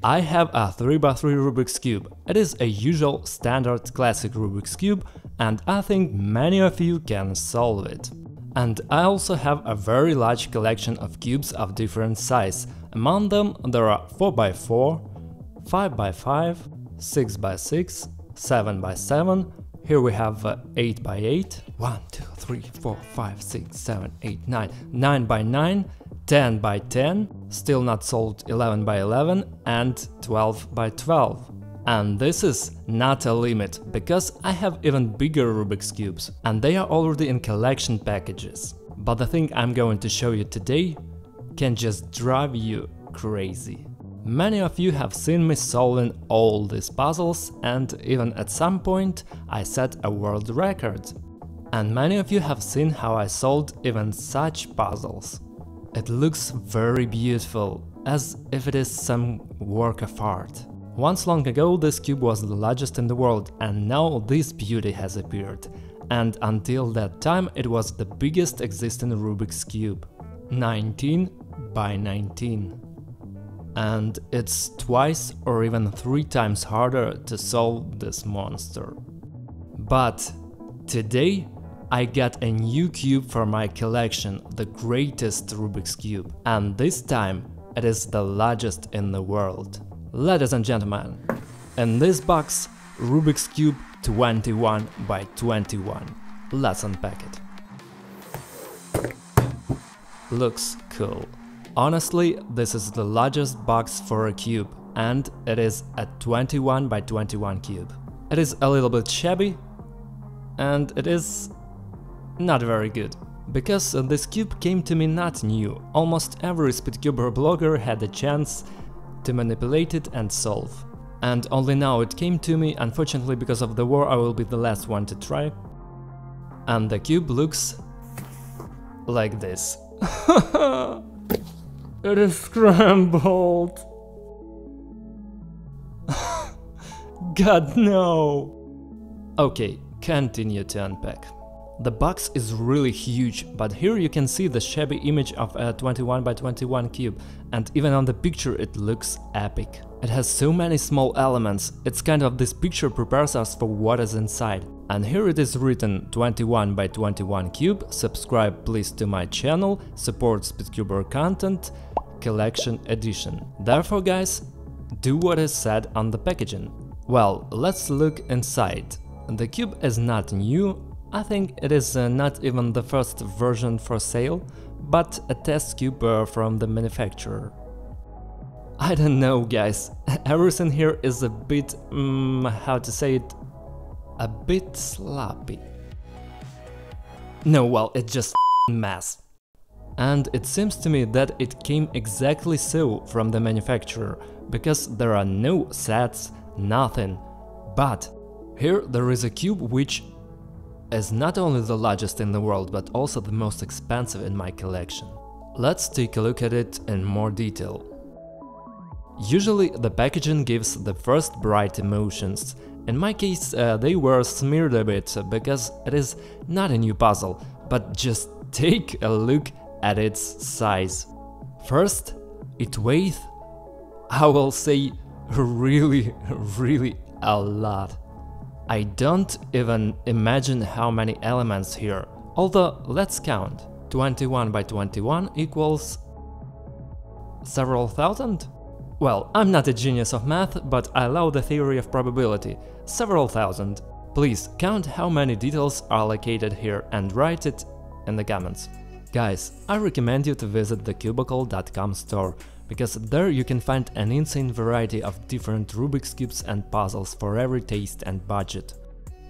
I have a 3x3 Rubik's Cube. It is a usual standard classic Rubik's Cube and I think many of you can solve it. And I also have a very large collection of cubes of different size. Among them there are 4x4, 5x5, 6x6, 7x7, here we have 8x8, 1, 2, 3, 4, 5, 6, 7, 8, 9, 9x9, 10x10, still not solved 11x11 and 12x12. And this is not a limit, because I have even bigger Rubik's Cubes, and they are already in collection packages. But the thing I'm going to show you today can just drive you crazy. Many of you have seen me solving all these puzzles, and even at some point I set a world record. And many of you have seen how I solved even such puzzles. It looks very beautiful, as if it is some work of art. Once long ago this cube was the largest in the world, and now this beauty has appeared. And until that time it was the biggest existing Rubik's Cube. 19x19. And it's twice or even 3 times harder to solve this monster. But today I got a new cube for my collection, the greatest Rubik's Cube, and this time it is the largest in the world. Ladies and gentlemen, in this box, Rubik's Cube 21x21. Let's unpack it. Looks cool. Honestly, this is the largest box for a cube, and it is a 21x21 cube. It is a little bit shabby, and it is not very good. Because this cube came to me not new, almost every Speedcuber blogger had a chance to manipulate it and solve. And only now it came to me, unfortunately because of the war I will be the last one to try. And the cube looks like this. It is scrambled. God no. Okay, continue to unpack. The box is really huge, but here you can see the shabby image of a 21x21 cube, and even on the picture it looks epic. It has so many small elements, it's kind of this picture prepares us for what is inside. And here it is written 21x21 cube, subscribe please to my channel, support Speedcuber content, collection edition. Therefore guys, do what is said on the packaging. Well, let's look inside. The cube is not new. I think it is not even the first version for sale, but a test cube from the manufacturer. I don't know guys, everything here is a bit, how to say it, a bit sloppy. No, well, it's just a mess. And it seems to me that it came exactly so from the manufacturer, because there are no sets, nothing. But here there is a cube which is not only the largest in the world, but also the most expensive in my collection. Let's take a look at it in more detail. Usually the packaging gives the first bright emotions. In my case they were smeared a bit, because it is not a new puzzle, but just take a look at its size. First, it weighs, I will say, really a lot. I don't even imagine how many elements here, although let's count. 21x21 equals several thousand? Well, I'm not a genius of math, but I love the theory of probability. Several thousand. Please count how many details are located here and write it in the comments. Guys, I recommend you to visit the Cubicle.com store, because there you can find an insane variety of different Rubik's Cubes and puzzles for every taste and budget.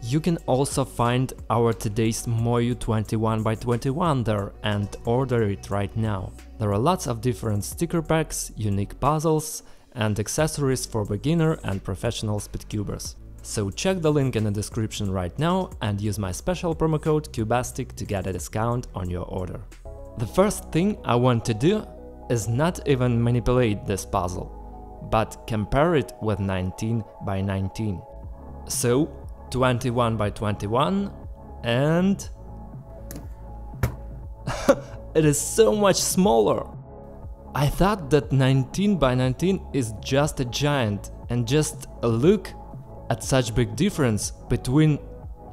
You can also find our today's Moyu 21x21 there and order it right now. There are lots of different sticker packs, unique puzzles and accessories for beginner and professional Speedcubers. So check the link in the description right now and use my special promo code CUBASTIC to get a discount on your order. The first thing I want to do is not even manipulate this puzzle, but compare it with 19x19. So 21x21 and it is so much smaller. I thought that 19 by 19 is just a giant, and just look at such big difference between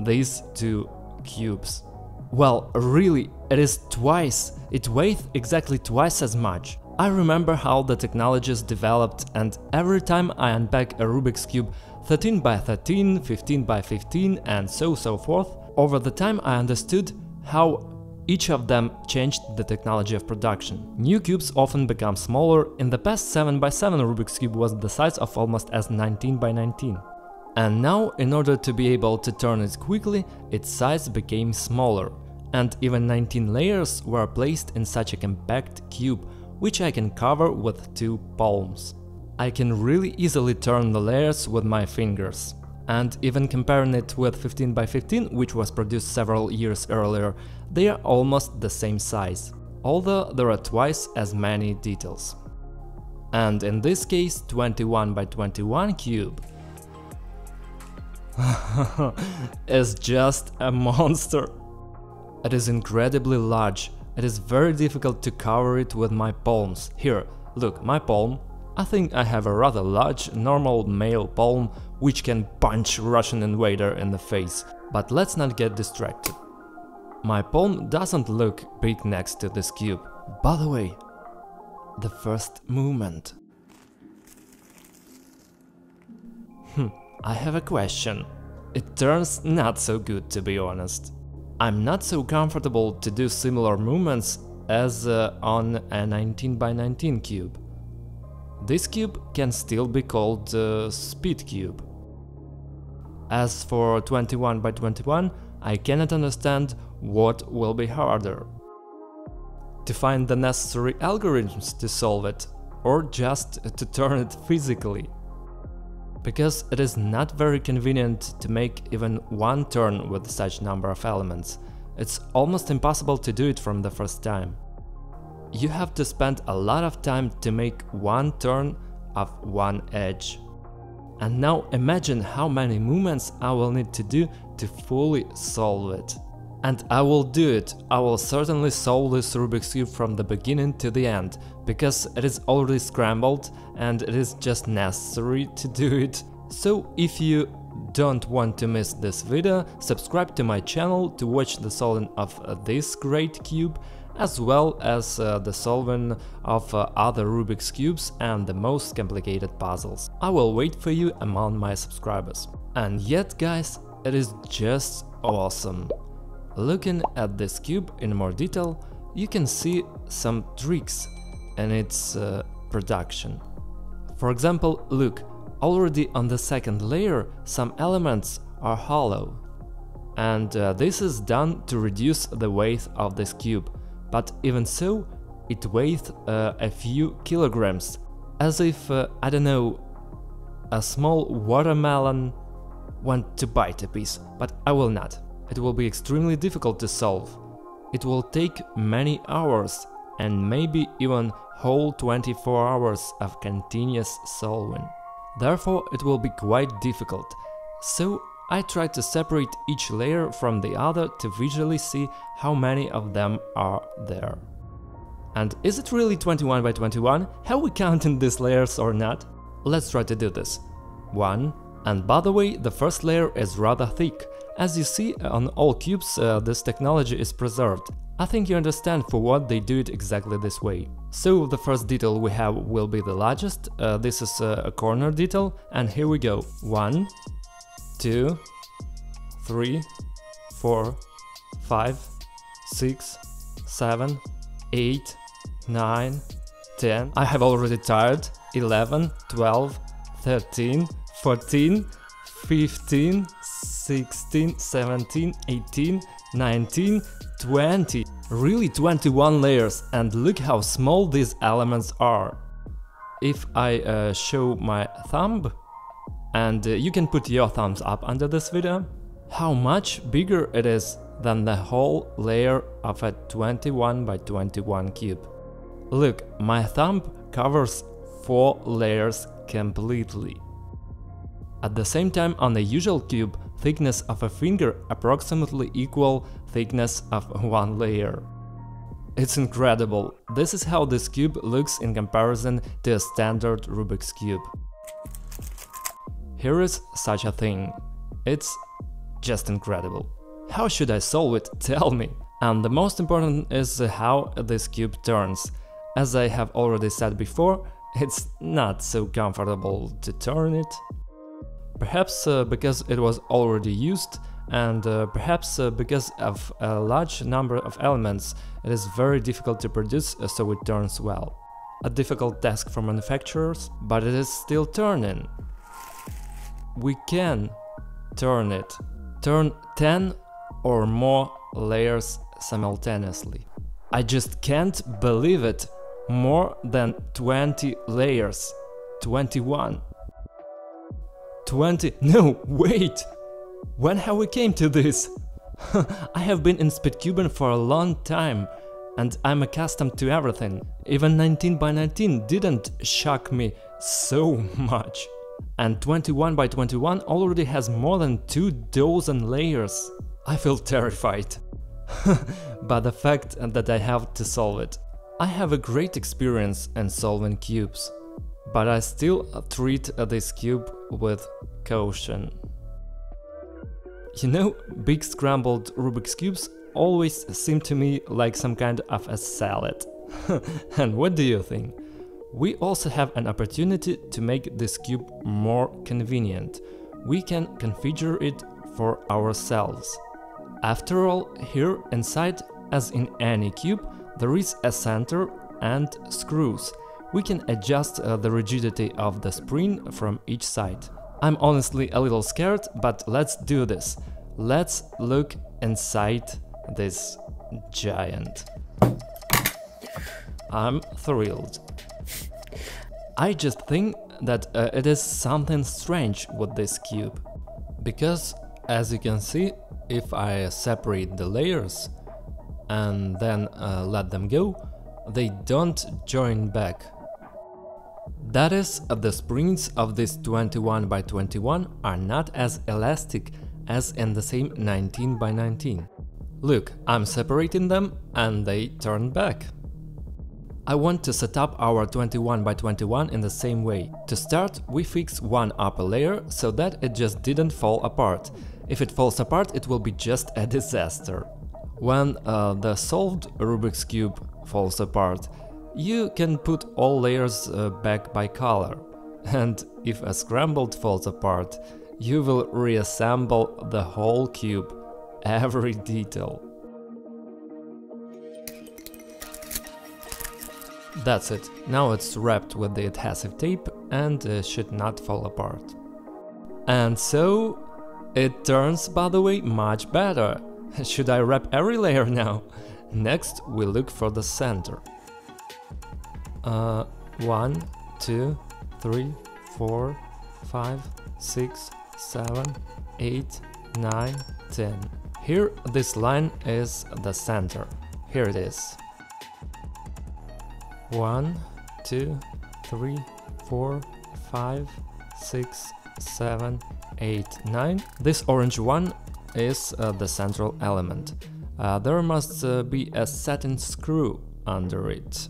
these two cubes. Well, really, it is twice, it weighs exactly twice as much. I remember how the technologies developed, and every time I unpack a Rubik's Cube 13 by 13, 15 by 15 and so forth, over the time I understood how each of them changed the technology of production. New cubes often become smaller. In the past, 7 by 7 Rubik's Cube was the size of almost as 19 by 19. And now, in order to be able to turn it quickly, its size became smaller. And even 19 layers were placed in such a compact cube, which I can cover with 2 palms. I can really easily turn the layers with my fingers. And even comparing it with 15 by 15, which was produced several years earlier, they are almost the same size, although there are twice as many details. And in this case, 21 by 21 cube is just a monster. It is incredibly large. It is very difficult to cover it with my palms. Here, look, my palm. I think I have a rather large, normal male palm which can punch Russian invader in the face. But let's not get distracted. My palm doesn't look big next to this cube. By the way, the first movement. I have a question. It turns not so good, to be honest. I'm not so comfortable to do similar movements as on a 19 by 19 cube. This cube can still be called speed cube. As for 21 by 21, I cannot understand what will be harder. To find the necessary algorithms to solve it, or just to turn it physically. Because it is not very convenient to make even one turn with such number of elements. It's almost impossible to do it from the first time. You have to spend a lot of time to make one turn of one edge. And now imagine how many movements I will need to do to fully solve it. And I will do it. I will certainly solve this Rubik's Cube from the beginning to the end, because it is already scrambled and it is just necessary to do it. So if you don't want to miss this video, subscribe to my channel to watch the solving of this great cube, as well as the solving of other Rubik's Cubes and the most complicated puzzles. I will wait for you among my subscribers. And yet, guys, it is just awesome. Looking at this cube in more detail, you can see some tricks in its production. For example, look, already on the second layer some elements are hollow. And this is done to reduce the weight of this cube. But even so, it weighs a few kilograms, as if, I don't know, a small watermelon went to bite a piece, but I will not. It will be extremely difficult to solve. It will take many hours and maybe even whole 24 hours of continuous solving. Therefore, it will be quite difficult. So I try to separate each layer from the other to visually see how many of them are there. And is it really 21 by 21? Have we counted these layers or not? Let's try to do this. 1. And by the way, the first layer is rather thick. As you see, on all cubes this technology is preserved. I think you understand for what they do it exactly this way. So the first detail we have will be the largest. This is a corner detail, and here we go. 1, 2, 3, 4, 5, 6, 7, 8, 9, 10. I have already tired. 11, 12, 13, 14, 15, 16, 17, 18, 19, 20. Really 21 layers, and look how small these elements are. If I show my thumb, and you can put your thumbs up under this video, how much bigger it is than the whole layer of a 21 by 21 cube. Look, my thumb covers 4 layers completely. At the same time, on a usual cube, thickness of a finger approximately equal thickness of one layer. It's incredible. This is how this cube looks in comparison to a standard Rubik's Cube. Here is such a thing. It's just incredible. How should I solve it? Tell me! And the most important is how this cube turns. As I have already said before, it's not so comfortable to turn it. Perhaps because it was already used, and perhaps because of a large number of elements, it is very difficult to produce so it turns well. A difficult task for manufacturers, but it is still turning. We can turn it. Turn 10 or more layers simultaneously. I just can't believe it. More than 20 layers. 21. 20. No, wait! When have we came to this? I have been in Speedcuben for a long time, and I'm accustomed to everything. Even 19 by 19 didn't shock me so much. And 21 by 21 already has more than 24 layers. I feel terrified. By the fact that I have to solve it. I have a great experience in solving cubes, but I still treat this cube with caution. You know, big scrambled Rubik's Cubes always seem to me like some kind of a salad. And what do you think? We also have an opportunity to make this cube more convenient. We can configure it for ourselves. After all, here inside, as in any cube, there is a center and screws. We can adjust the rigidity of the spring from each side. I'm honestly a little scared, but let's do this. Let's look inside this giant. I'm thrilled. I just think that it is something strange with this cube. Because, as you can see, if I separate the layers and then let them go, they don't join back. That is, the springs of this 21 by 21 are not as elastic as in the same 19 by 19. Look, I'm separating them and they turn back. I want to set up our 21 by 21 in the same way. To start, we fix one upper layer so that it just didn't fall apart. If it falls apart, it will be just a disaster. When the solved Rubik's Cube falls apart, you can put all layers back by color. And if a scrambled falls apart, you will reassemble the whole cube, every detail. That's it, now it's wrapped with the adhesive tape and should not fall apart. And so, it turns, by the way, much better. Should I wrap every layer now? Next, we look for the center. 1, 2, 3, 4, 5, 6, 7, 8, 9, 10. Here, this line is the center. Here it is. 1, 2, 3, 4, 5, 6, 7, 8, 9. This orange one is the central element. There must be a satin screw under it.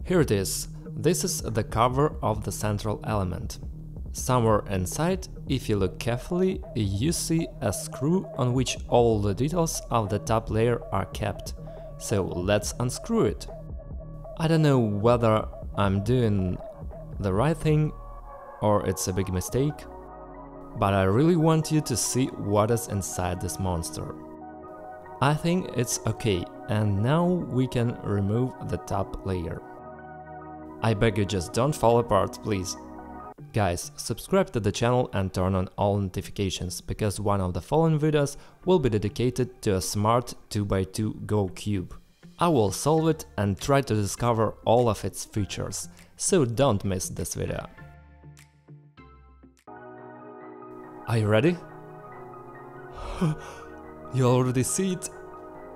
Here it is. This is the cover of the central element. Somewhere inside, if you look carefully, you see a screw on which all the details of the top layer are kept. So let's unscrew it. I don't know whether I'm doing the right thing or it's a big mistake, but I really want you to see what is inside this monster. I think it's okay, and now we can remove the top layer. I beg you, just don't fall apart, please. Guys, subscribe to the channel and turn on all notifications, because one of the following videos will be dedicated to a smart 2x2 Go cube. I will solve it and try to discover all of its features, so don't miss this video. Are you ready? You already see it,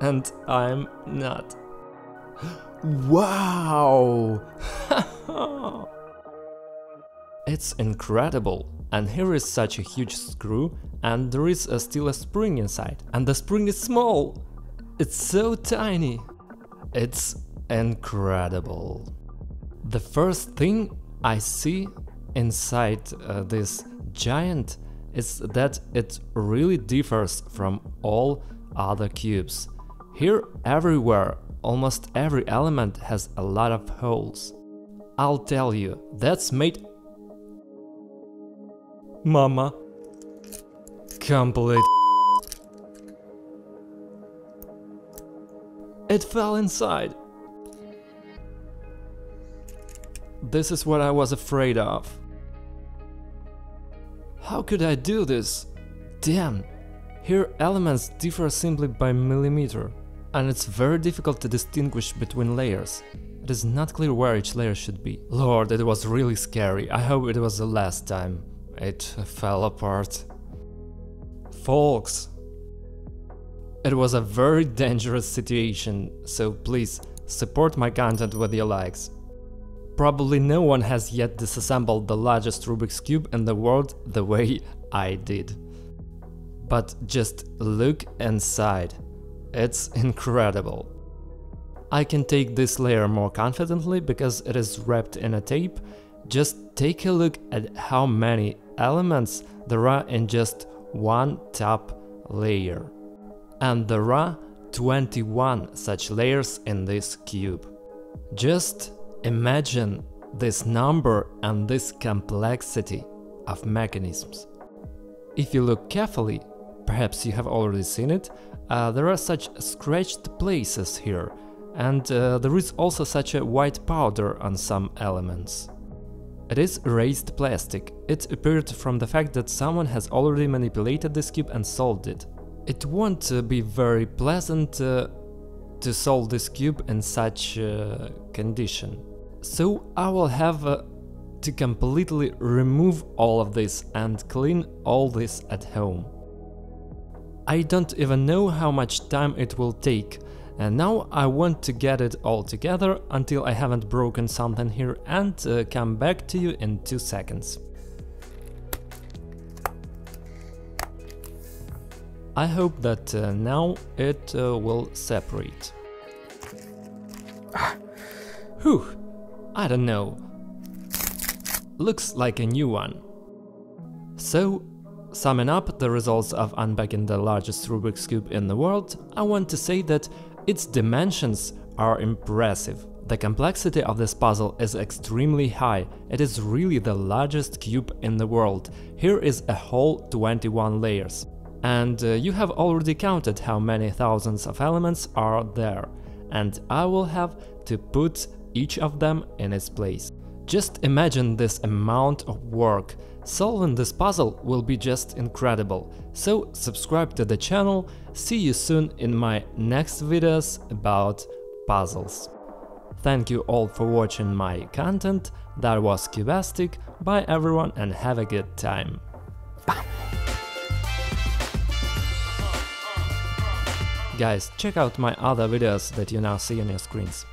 and I'm not. Wow! It's incredible, and here is such a huge screw, and there is still a spring inside, and the spring is small! It's so tiny. It's incredible. The first thing I see inside this giant is that it really differs from all other cubes. Here, everywhere, almost every element has a lot of holes. I'll tell you, that's made... Mama. Complete... It fell inside. This is what I was afraid of. How could I do this? Damn! Here elements differ simply by millimeter, and it's very difficult to distinguish between layers. It is not clear where each layer should be. Lord, it was really scary. I hope it was the last time it fell apart. Folks, it was a very dangerous situation, so please support my content with your likes. Probably no one has yet disassembled the largest Rubik's Cube in the world the way I did. But just look inside. It's incredible. I can take this layer more confidently because it is wrapped in a tape. Just take a look at how many elements there are in just one top layer. And there are 21 such layers in this cube. Just imagine this number and this complexity of mechanisms. If you look carefully, perhaps you have already seen it, there are such scratched places here, and there is also such a white powder on some elements. It is raised plastic. It appeared from the fact that someone has already manipulated this cube and solved it. It won't be very pleasant to solve this cube in such condition. So I will have to completely remove all of this and clean all this at home. I don't even know how much time it will take, and now I want to get it all together until I haven't broken something here and come back to you in 2 seconds. I hope that now it will separate. Whew, I don't know. Looks like a new one. So, summing up the results of unpacking the largest Rubik's Cube in the world, I want to say that its dimensions are impressive. The complexity of this puzzle is extremely high. It is really the largest cube in the world. Here is a whole 21 layers. And you have already counted how many thousands of elements are there. And I will have to put each of them in its place. Just imagine this amount of work. Solving this puzzle will be just incredible. So subscribe to the channel. See you soon in my next videos about puzzles. Thank you all for watching my content. That was Cubastic. Bye everyone and have a good time. Guys, check out my other videos that you now see on your screens.